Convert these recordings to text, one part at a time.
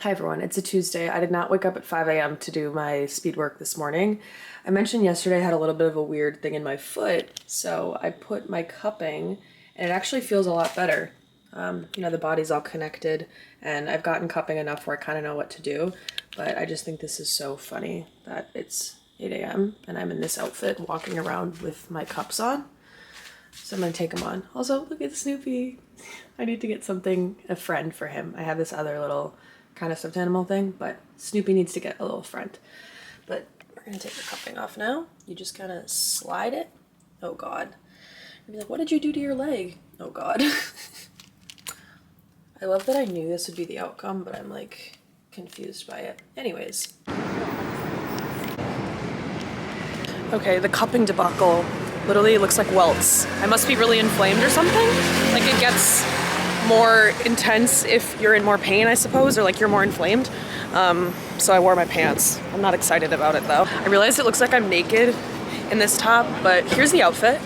Hi everyone, it's a Tuesday. I did not wake up at 5 a.m. to do my speed work this morning. I mentioned yesterday I had a little bit of a weird thing in my foot, so I put my cupping and it actually feels a lot better. The body's all connected and I've gotten cupping enough where I kind of know what to do, but I just think this is so funny that it's 8 a.m. and I'm in this outfit walking around with my cups on. So I'm gonna take them on. Also, look at Snoopy. I need to get a friend for him. I have this other little kind of stuffed animal thing, but Snoopy needs to get a little friend. But we're gonna take the cupping off now. You just kind of slide it. Oh God. You'd be like, what did you do to your leg? Oh God. I love that I knew this would be the outcome, but I'm like confused by it. Anyways. Okay, the cupping debacle literally looks like welts. I must be really inflamed or something. Like it gets more intense if you're in more pain, I suppose, or like you're more inflamed. So I wore my pants. I'm not excited about it though. I realize it looks like I'm naked in this top, but here's the outfit.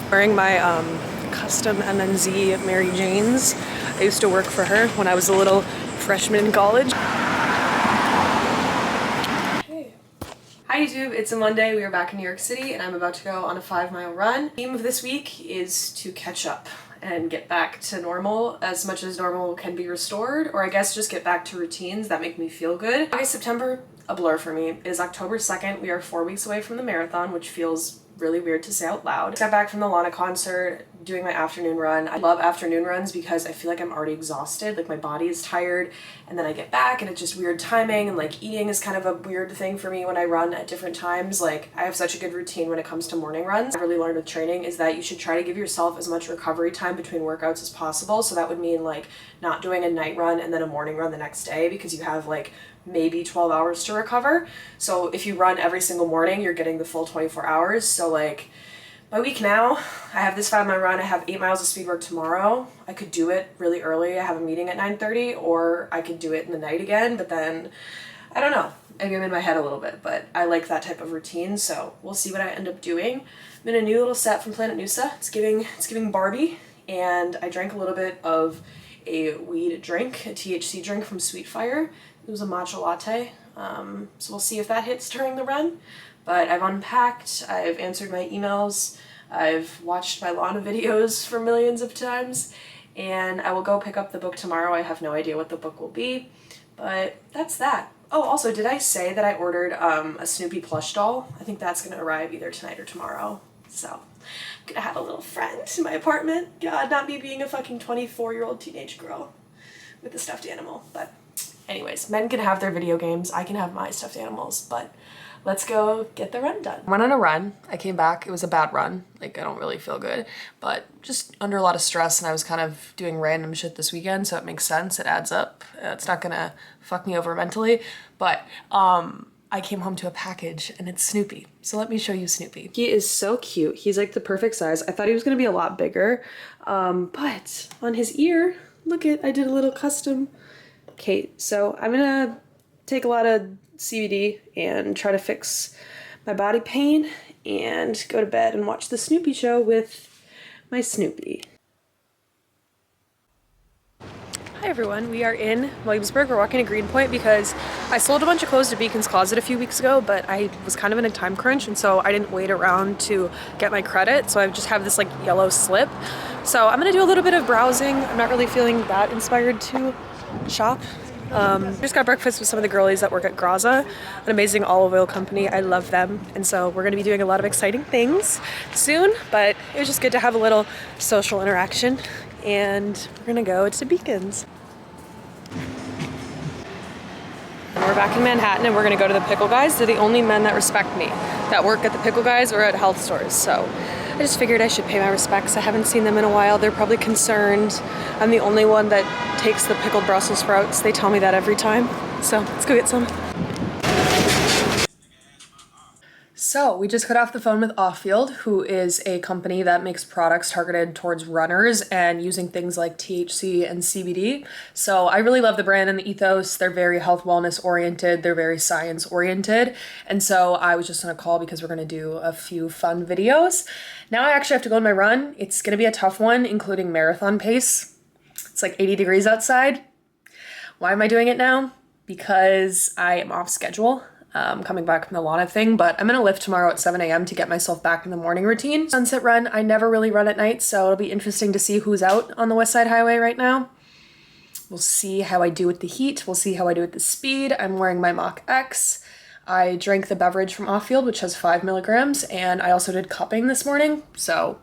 Wearing my custom MNZ Mary Jane's. I used to work for her when I was a little freshman in college. Hi YouTube, it's a Monday. We are back in New York City and I'm about to go on a 5-mile run. The theme of this week is to catch up and get back to normal as much as normal can be restored, or I guess just get back to routines that make me feel good. August, September, a blur for me. It is October 2nd. We are 4 weeks away from the marathon, which feels really weird to say out loud. I got back from the Lana concert, doing my afternoon run. I love afternoon runs because I feel like I'm already exhausted, like my body is tired, and then I get back and it's just weird timing, and like eating is kind of a weird thing for me when I run at different times. Like I have such a good routine when it comes to morning runs. I really learned with training is that you should try to give yourself as much recovery time between workouts as possible. So that would mean like not doing a night run and then a morning run the next day, because you have like maybe 12 hours to recover. So if you run every single morning, you're getting the full 24 hours. So like my week now, I have this 5-mile run. I have 8 miles of speed work tomorrow. I could do it really early. I have a meeting at 9:30, or I could do it in the night again, but then I don't know. Maybe I'm in my head a little bit, but I like that type of routine. So we'll see what I end up doing. I'm in a new little set from Planet Noosa. It's giving Barbie, and I drank a little bit of a weed drink, a THC drink from Sweet Fire. It was a matcha latte, so we'll see if that hits during the run. But I've unpacked, I've answered my emails, I've watched my Lana videos for millions of times, and I will go pick up the book tomorrow. I have no idea what the book will be, but that's that. Oh, also, did I say that I ordered a Snoopy plush doll? I think that's gonna arrive either tonight or tomorrow, so I'm gonna have a little friend in my apartment. God, not me being a fucking 24-year-old teenage girl with a stuffed animal, but anyways, men can have their video games, I can have my stuffed animals, but let's go get the run done. Went on a run, I came back, it was a bad run, like I don't really feel good, but just under a lot of stress, and I was kind of doing random shit this weekend, so it makes sense, it adds up. It's not gonna fuck me over mentally, but I came home to a package and it's Snoopy. So let me show you Snoopy. He is so cute. He's like the perfect size. I thought he was gonna be a lot bigger, but on his ear, look at, I did a little custom Kate. So I'm gonna take a lot of CBD and try to fix my body pain and go to bed and watch the Snoopy show with my Snoopy. Hi everyone, we are in Williamsburg. We're walking to Greenpoint because I sold a bunch of clothes to Beacon's Closet a few weeks ago, but I was kind of in a time crunch, and so I didn't wait around to get my credit, so I just have this like yellow slip. So I'm gonna do a little bit of browsing. I'm not really feeling that inspired to shop. Just got breakfast with some of the girlies that work at Graza, an amazing olive oil company. I love them, and so we're gonna be doing a lot of exciting things soon, but it was just good to have a little social interaction, and we're gonna go to Beacon's. We're back in Manhattan and we're gonna go to the Pickle Guys. They're the only men that respect me, that work at the Pickle Guys or at health stores. So I just figured I should pay my respects. I haven't seen them in a while. They're probably concerned I'm the only one that takes the pickled Brussels sprouts. They tell me that every time. So let's go get some. So we just got off the phone with Offfield, who is a company that makes products targeted towards runners and using things like THC and CBD. So I really love the brand and the ethos. They're very health wellness oriented. They're very science oriented. And so I was just on a call because we're going to do a few fun videos. Now I actually have to go on my run. It's going to be a tough one, including marathon pace. It's like 80 degrees outside. Why am I doing it now? Because I am off schedule. Coming back from the Lana thing, but I'm gonna lift tomorrow at 7 a.m. to get myself back in the morning routine. Sunset run, I never really run at night, so it'll be interesting to see who's out on the West Side Highway right now. We'll see how I do with the heat. We'll see how I do with the speed. I'm wearing my Mach X. I drank the beverage from Off-Field, which has 5 milligrams, and I also did cupping this morning. So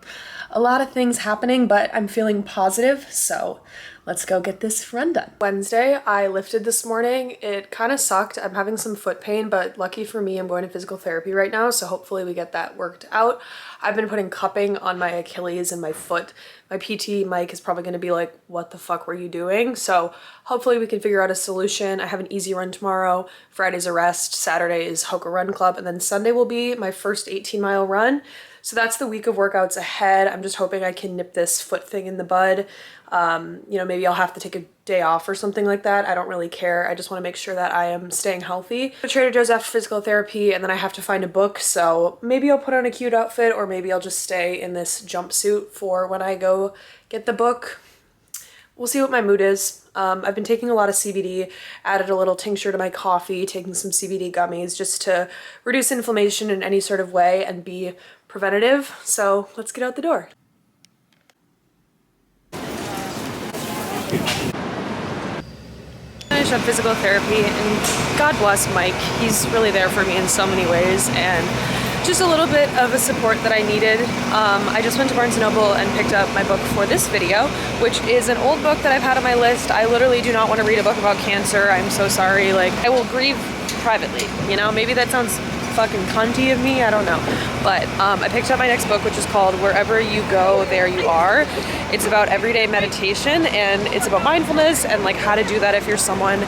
a lot of things happening, but I'm feeling positive, so let's go get this run done. Wednesday, I lifted this morning. It kind of sucked. I'm having some foot pain, but lucky for me, I'm going to physical therapy right now, so hopefully we get that worked out. I've been putting cupping on my Achilles and my foot. My PT, Mike, is probably gonna be like, what the fuck were you doing? So hopefully we can figure out a solution. I have an easy run tomorrow. Friday's a rest. Saturday is Hoka Run Club, and then Sunday will be my first 18-mile run. So that's the week of workouts ahead. I'm just hoping I can nip this foot thing in the bud. You know, maybe I'll have to take a day off or something like that. I don't really care. I just want to make sure that I am staying healthy. Go to Trader Joe's after physical therapy, and then I have to find a book. So maybe I'll put on a cute outfit, or maybe I'll just stay in this jumpsuit for when I go get the book. We'll see what my mood is. I've been taking a lot of CBD, added a little tincture to my coffee, taking some CBD gummies just to reduce inflammation in any sort of way and be preventative. So let's get out the door. Finish up physical therapy, and God bless Mike. He's really there for me in so many ways, and just a little bit of a support that I needed. I just went to Barnes & Noble and picked up my book for this video, which is an old book that I've had on my list. I literally do not want to read a book about cancer. I'm so sorry. Like, I will grieve privately, you know? Maybe that sounds fucking cunty of me, I don't know. But I picked up my next book, which is called Wherever You Go, There You Are. It's about everyday meditation, and it's about mindfulness and like how to do that if you're someone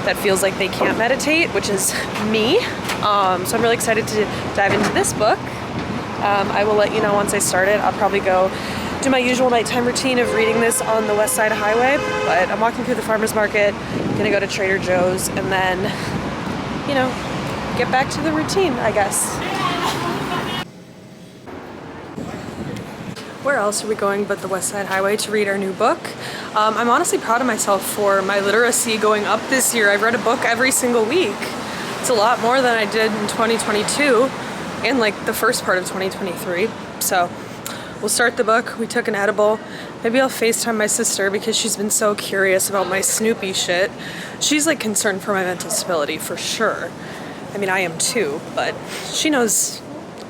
that feels like they can't meditate, which is me. So I'm really excited to dive into this book. I will let you know once I start it. I'll probably go do my usual nighttime routine of reading this on the West Side Highway, but I'm walking through the farmer's market, gonna go to Trader Joe's, and then, you know, get back to the routine, I guess. Where else are we going but the West Side Highway to read our new book? I'm honestly proud of myself for my literacy going up this year. I've read a book every single week. It's a lot more than I did in 2022 and like the first part of 2023. So we'll start the book. We took an edible. Maybe I'll FaceTime my sister because she's been so curious about my Snoopy shit. She's like concerned for my mental stability for sure. I mean, I am too, but she knows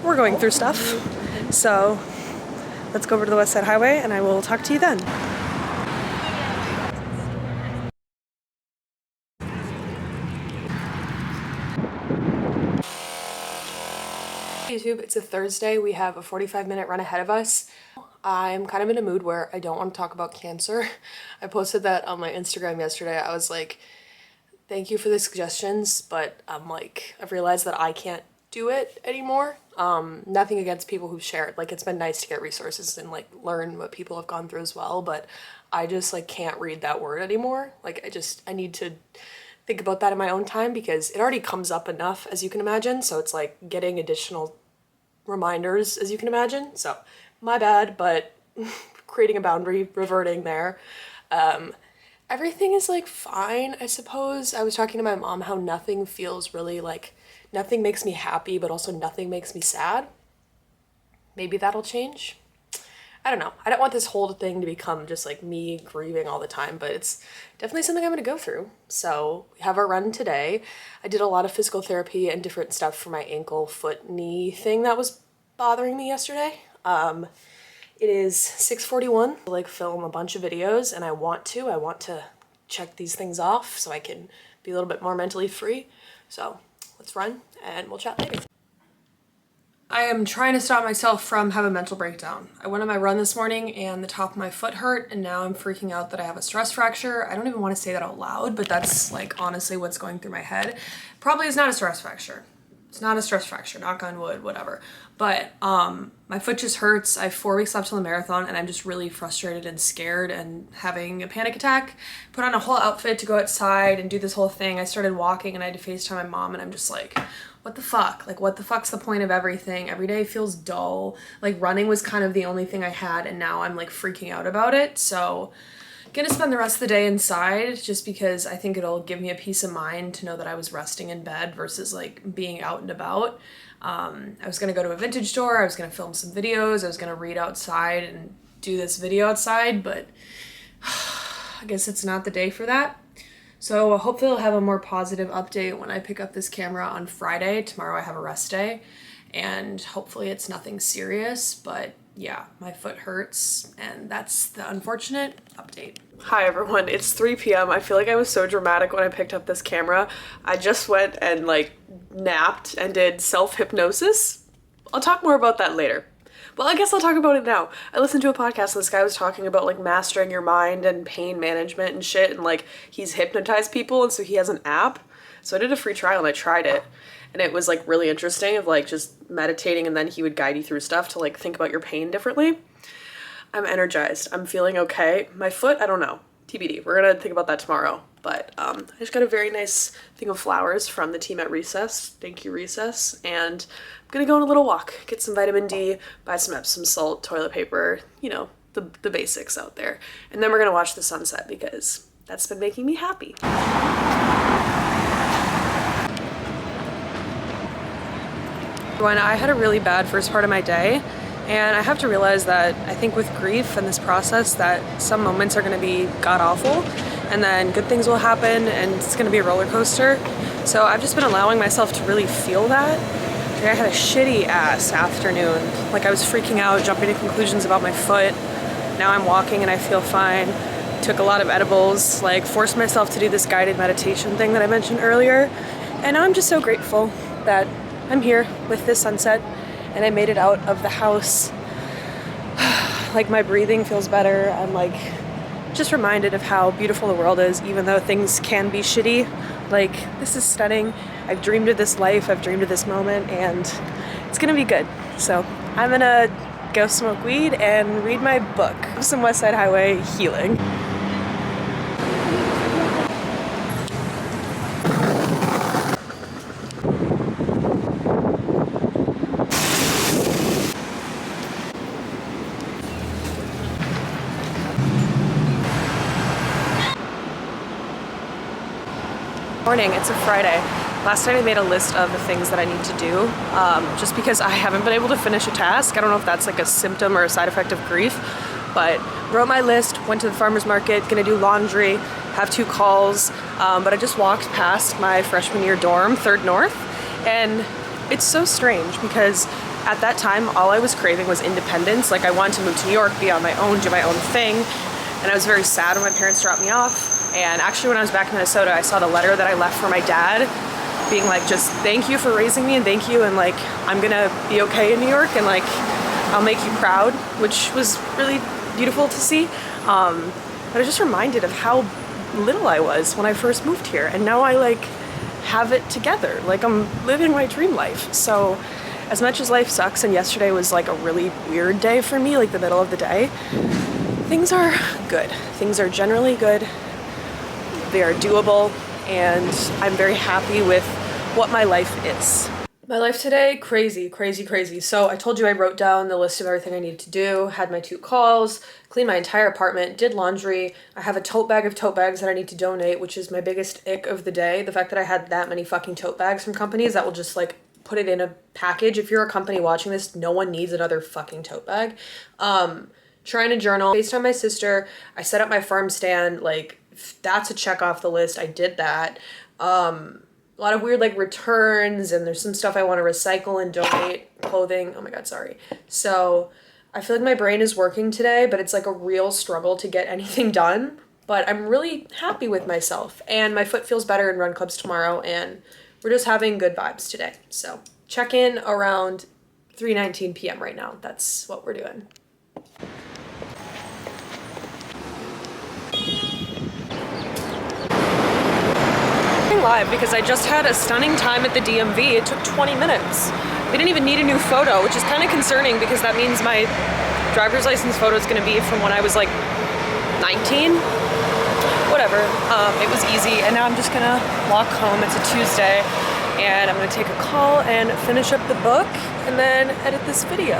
we're going through stuff. So let's go over to the West Side Highway and I will talk to you then. YouTube, it's a Thursday. We have a 45-minute run ahead of us. I'm kind of in a mood where I don't want to talk about cancer. I posted that on my Instagram yesterday. I was like, thank you for the suggestions, but I'm like, I've realized that I can't do it anymore. Nothing against people who share it. Like, it's been nice to get resources and like learn what people have gone through as well, but I just like can't read that word anymore. Like, I need to think about that in my own time because it already comes up enough, as you can imagine. So it's like getting additional reminders, as you can imagine. So my bad, but creating a boundary, reverting there. Everything is like fine, I suppose. I was talking to my mom how nothing feels really like, nothing makes me happy, but also nothing makes me sad. Maybe that'll change. I don't know. I don't want this whole thing to become just like me grieving all the time, but it's definitely something I'm going to go through. So we have our run today. I did a lot of physical therapy and different stuff for my ankle, foot, knee thing that was bothering me yesterday. It is 6:41. I like film a bunch of videos and I want to check these things off so I can be a little bit more mentally free. So let's run and we'll chat later. I am trying to stop myself from having a mental breakdown. I went on my run this morning and the top of my foot hurt and now I'm freaking out that I have a stress fracture. I don't even want to say that out loud, but that's like honestly what's going through my head. Probably is not a stress fracture. It's not a stress fracture, knock on wood, whatever. But my foot just hurts. I have 4 weeks left till the marathon and I'm just really frustrated and scared and having a panic attack. Put on a whole outfit to go outside and do this whole thing. I started walking and I had to FaceTime my mom and I'm just like, what the fuck? Like, what the fuck's the point of everything? Every day feels dull. Like, running was kind of the only thing I had and now I'm like freaking out about it. So Gonna spend the rest of the day inside just because I think it'll give me a peace of mind to know that I was resting in bed versus like being out and about. I was gonna go to a vintage store, I was gonna film some videos, I was gonna read outside and do this video outside, but I guess it's not the day for that. So hopefully I'll have a more positive update when I pick up this camera on Friday. Tomorrow I have a rest day, and hopefully it's nothing serious, but yeah, my foot hurts, and that's the unfortunate update. Hi everyone, it's 3 p.m. I feel like I was so dramatic when I picked up this camera. I just went and like napped and did self-hypnosis. I'll talk more about that later. Well, I guess I'll talk about it now. I listened to a podcast and this guy was talking about like mastering your mind and pain management and shit, and like he's hypnotized people, and so he has an app. So I did a free trial and I tried it. And it was like really interesting of like just meditating, and then he would guide you through stuff to like think about your pain differently. I'm energized. I'm feeling okay. My foot, I don't know. TBD. We're gonna think about that tomorrow. But I just got a very nice thing of flowers from the team at Recess. Thank you, Recess. And I'm gonna go on a little walk, get some vitamin D, buy some Epsom salt, toilet paper, you know, the basics out there. And then we're gonna watch the sunset because that's been making me happy. When I had a really bad first part of my day, and I have to realize that I think with grief and this process that some moments are going to be god-awful, and then good things will happen, and it's going to be a roller coaster. So I've just been allowing myself to really feel that. Like I had a shitty ass afternoon. Like I was freaking out, jumping to conclusions about my foot. Now I'm walking and I feel fine. Took a lot of edibles, like forced myself to do this guided meditation thing that I mentioned earlier. And now I'm just so grateful that I'm here with this sunset and I made it out of the house. Like my breathing feels better. I'm like just reminded of how beautiful the world is, even though things can be shitty. Like this is stunning. I've dreamed of this life, I've dreamed of this moment, and it's gonna be good. So I'm gonna go smoke weed and read my book. Some West Side Highway healing. Morning, it's a Friday. Last night I made a list of the things that I need to do, just because I haven't been able to finish a task. I don't know if that's like a symptom or a side effect of grief, but wrote my list, went to the farmer's market, gonna do laundry, have 2 calls, but I just walked past my freshman year dorm, 3rd North, and it's so strange because at that time all I was craving was independence. Like I wanted to move to New York, be on my own, do my own thing, and I was very sad when my parents dropped me off. And actually when I was back in Minnesota, I saw the letter that I left for my dad being like, just thank you for raising me and thank you, and like I'm gonna be okay in New York and like I'll make you proud, which was really beautiful to see. But I was just reminded of how little I was when I first moved here, and now I like have it together. Like I'm living my dream life. So as much as life sucks, and yesterday was like a really weird day for me, like the middle of the day, things are good. Things are generally good. They are doable, and I'm very happy with what my life is. My life today, crazy, crazy, crazy. So I told you I wrote down the list of everything I needed to do, had my 2 calls, cleaned my entire apartment, did laundry. I have a tote bag of tote bags that I need to donate, which is my biggest ick of the day. The fact that I had that many fucking tote bags from companies that will just like put it in a package. If you're a company watching this, no one needs another fucking tote bag. Trying to journal. Based on my sister, I set up my farm stand. Like that's a check off the list. I did that. A lot of weird like returns, and there's some stuff I want to recycle and donate. Clothing. Oh my god, sorry. So I feel like my brain is working today, but it's like a real struggle to get anything done. But I'm really happy with myself, and my foot feels better in run clubs tomorrow, and we're just having good vibes today. So check in around 3:19 p.m. right now. That's what we're doing. Live because I just had a stunning time at the DMV. It took 20 minutes. We didn't even need a new photo, which is kind of concerning because that means my driver's license photo is going to be from when I was like 19. Whatever. It was easy, and now I'm just gonna walk home. It's a Tuesday, and I'm gonna take a call and finish up the book and then edit this video.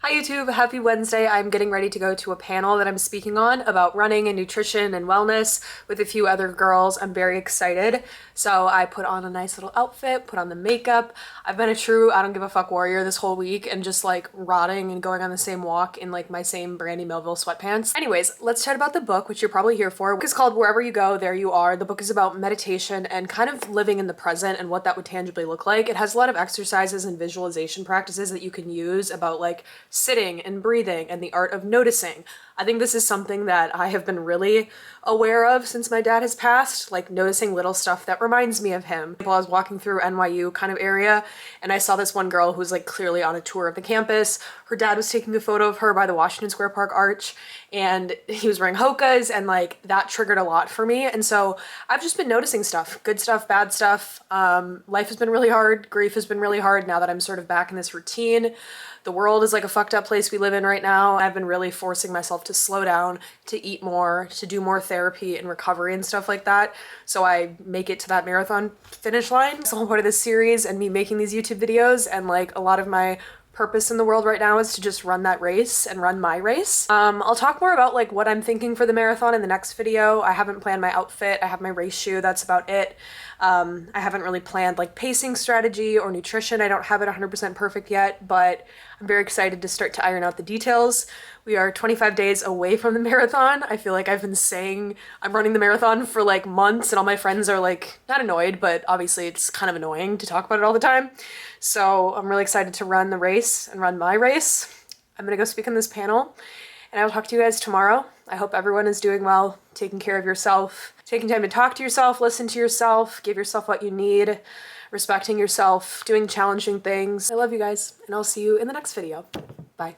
Hi YouTube, happy Wednesday. I'm getting ready to go to a panel that I'm speaking on about running and nutrition and wellness with a few other girls. I'm very excited. So I put on a nice little outfit, put on the makeup. I've been a true I don't give a fuck warrior this whole week and just like rotting and going on the same walk in like my same Brandy Melville sweatpants. Anyways, let's chat about the book, which you're probably here for. The book is called Wherever You Go, There You Are. The book is about meditation and kind of living in the present and what that would tangibly look like. It has a lot of exercises and visualization practices that you can use about like sitting and breathing and the art of noticing. I think this is something that I have been really aware of since my dad has passed, like noticing little stuff that reminds me of him. While I was walking through NYU kind of area and I saw this one girl who was like clearly on a tour of the campus. Her dad was taking a photo of her by the Washington Square Park arch and he was wearing hokas and like that triggered a lot for me. And so I've just been noticing stuff, good stuff, bad stuff. Life has been really hard. Grief has been really hard now that I'm sort of back in this routine. The world is like a fucked up place we live in right now. I've been really forcing myself to slow down, to eat more, to do more therapy and recovery and stuff like that. So I make it to that marathon finish line. It's the whole part of this series and me making these YouTube videos, and like a lot of my purpose in the world right now is to just run that race and run my race. I'll talk more about like what I'm thinking for the marathon in the next video. I haven't planned my outfit. I have my race shoe. That's about it. I haven't really planned like pacing strategy or nutrition. I don't have it 100% perfect yet, but I'm very excited to start to iron out the details. We are 25 days away from the marathon. I feel like I've been saying I'm running the marathon for like months and all my friends are like, not annoyed, but obviously it's kind of annoying to talk about it all the time. So I'm really excited to run the race and run my race. I'm gonna go speak on this panel and I will talk to you guys tomorrow. I hope everyone is doing well, taking care of yourself, taking time to talk to yourself, listen to yourself, give yourself what you need, respecting yourself, doing challenging things. I love you guys and I'll see you in the next video. Bye.